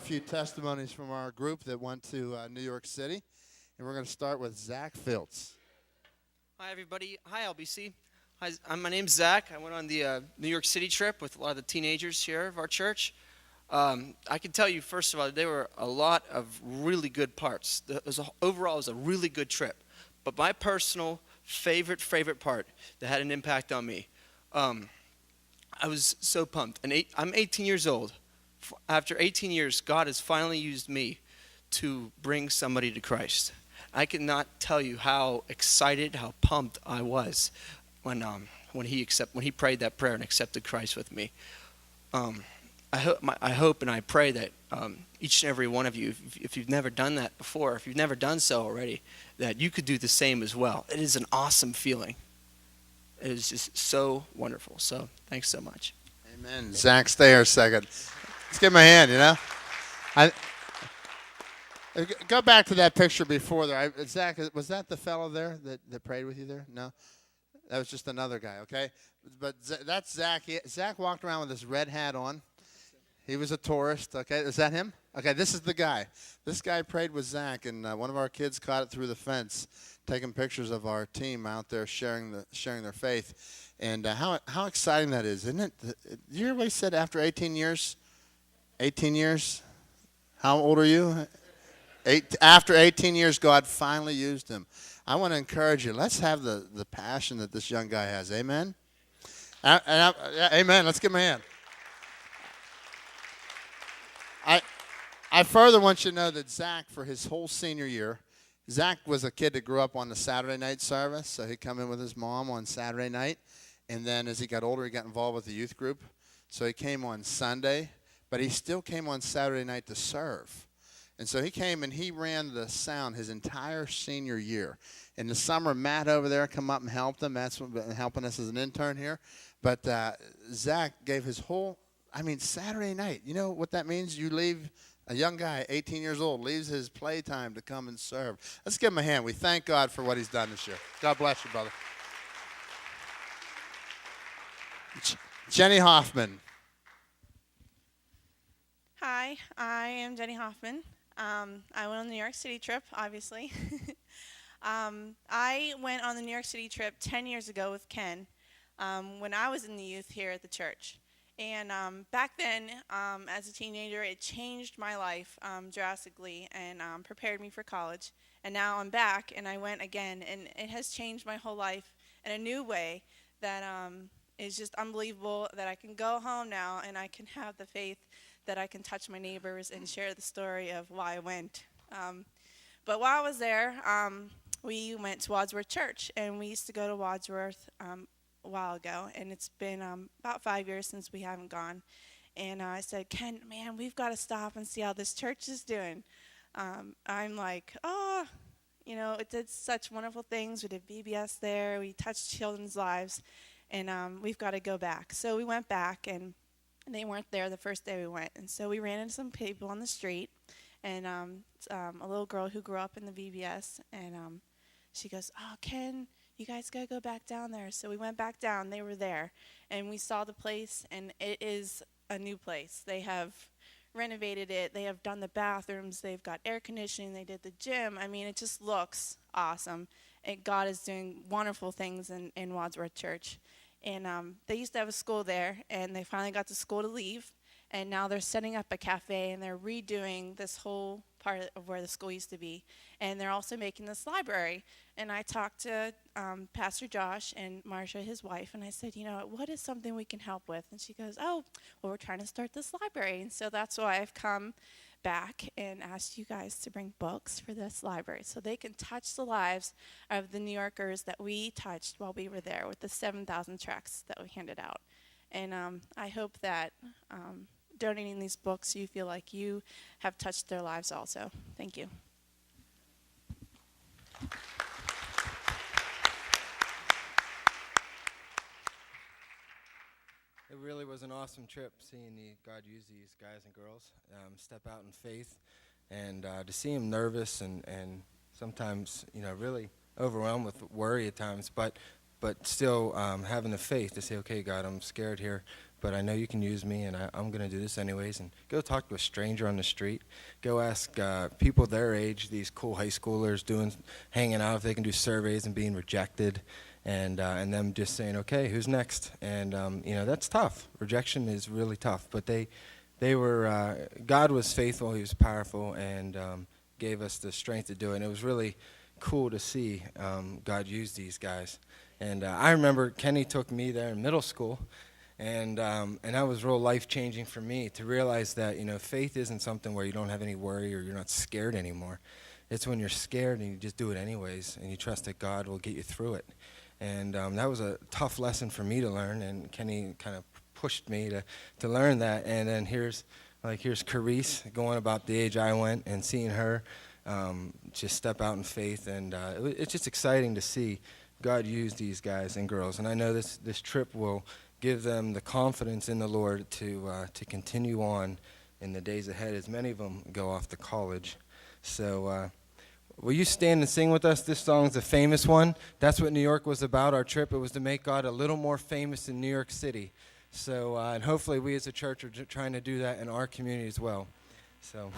few testimonies from our group that went to New York City, and we're going to start with Zach Filtz. Hi, everybody. Hi, LBC. Hi, my name's Zach. I went on the New York City trip with a lot of the teenagers here of our church. I can tell you, first of all, there were a lot of really good parts. Overall, it was a really good trip. But my personal favorite part that had an impact on me, I was so pumped. I'm 18 years old. After 18 years, God has finally used me to bring somebody to Christ. I cannot tell you how excited, how pumped I was when he prayed that prayer and accepted Christ with me. I hope and I pray that each and every one of you, if you've never done that before, if you've never done so already, that you could do the same as well. It is an awesome feeling. It is just so wonderful. So thanks so much. Amen. Zach, stay here a second. Let's give him a hand, Go back to that picture before there. Zach, was that the fellow there that prayed with you there? No? That was just another guy, okay? But that's Zach. Zach walked around with his red hat on. He was a tourist, okay? Is that him? Okay, this is the guy. This guy prayed with Zach, and one of our kids caught it through the fence, taking pictures of our team out there sharing their faith. And how exciting that is, isn't it? You hear what he said after 18 years? 18 years? How old are you? After 18 years, God finally used him. I want to encourage you. Let's have the passion that this young guy has. Amen? Amen. Let's give him a hand. I further want you to know that Zach, for his whole senior year, Zach was a kid that grew up on the Saturday night service, so he'd come in with his mom on Saturday night, and then as he got older, he got involved with the youth group, so he came on Sunday, but he still came on Saturday night to serve. And so he came and he ran the sound his entire senior year. In the summer, Matt over there come up and helped him. Matt's been helping us as an intern here. But Zach gave his whole, Saturday night. You know what that means? You leave, a young guy, 18 years old, leaves his playtime to come and serve. Let's give him a hand. We thank God for what he's done this year. God bless you, brother. Jenny Hoffman. Hi, I am Jenny Hoffman. I went on the New York City trip, obviously. I went on the New York City trip 10 years ago with Ken when I was in the youth here at the church. And back then, as a teenager, it changed my life drastically and prepared me for college. And now I'm back, and I went again, and it has changed my whole life in a new way that is just unbelievable, that I can go home now and I can have the faith that I can touch my neighbors and share the story of why I went. But while I was there, we went to Wadsworth Church, and we used to go to Wadsworth a while ago, and it's been about 5 years since we haven't gone. And I said, Ken, man, we've got to stop and see how this church is doing. I'm like, it did such wonderful things. We did VBS there. We touched children's lives, and we've got to go back. So we went back, and they weren't there the first day we went. And so we ran into some people on the street, and a little girl who grew up in the VBS, and she goes, oh, Ken, you guys got to go back down there. So we went back down. They were there, and we saw the place, and it is a new place. They have renovated it. They have done the bathrooms. They've got air conditioning. They did the gym. It just looks awesome. And God is doing wonderful things in Wadsworth Church. And they used to have a school there, and they finally got the school to leave. And now they're setting up a cafe, and they're redoing this whole part of where the school used to be. And they're also making this library. And I talked to Pastor Josh and Marcia, his wife, and I said, what is something we can help with? And she goes, we're trying to start this library. And so that's why I've come back and asked you guys to bring books for this library so they can touch the lives of the New Yorkers that we touched while we were there with the 7,000 tracts that we handed out. And I hope that donating these books, you feel like you have touched their lives also. Thank you. It really was an awesome trip seeing God use these guys and girls step out in faith, and to see them nervous and sometimes really overwhelmed with worry at times, but still having the faith to say, okay, God, I'm scared here, but I know you can use me, and I'm going to do this anyways. And go talk to a stranger on the street. Go ask people their age, these cool high schoolers hanging out, if they can do surveys and being rejected, and them just saying, okay, who's next? And that's tough. Rejection is really tough. But they were God was faithful. He was powerful, and gave us the strength to do it. And it was really cool to see God use these guys. And I remember Kenny took me there in middle school. And that was real life-changing for me to realize that, faith isn't something where you don't have any worry or you're not scared anymore. It's when you're scared and you just do it anyways, and you trust that God will get you through it. And that was a tough lesson for me to learn, and Kenny kind of pushed me to learn that. And then here's Carice going about the age I went, and seeing her just step out in faith. And it's just exciting to see God use these guys and girls. And I know this trip will give them the confidence in the Lord to continue on in the days ahead, as many of them go off to college. So will you stand and sing with us? This song's a famous one. That's what New York was about, our trip. It was to make God a little more famous in New York City. So and hopefully we as a church are trying to do that in our community as well. So.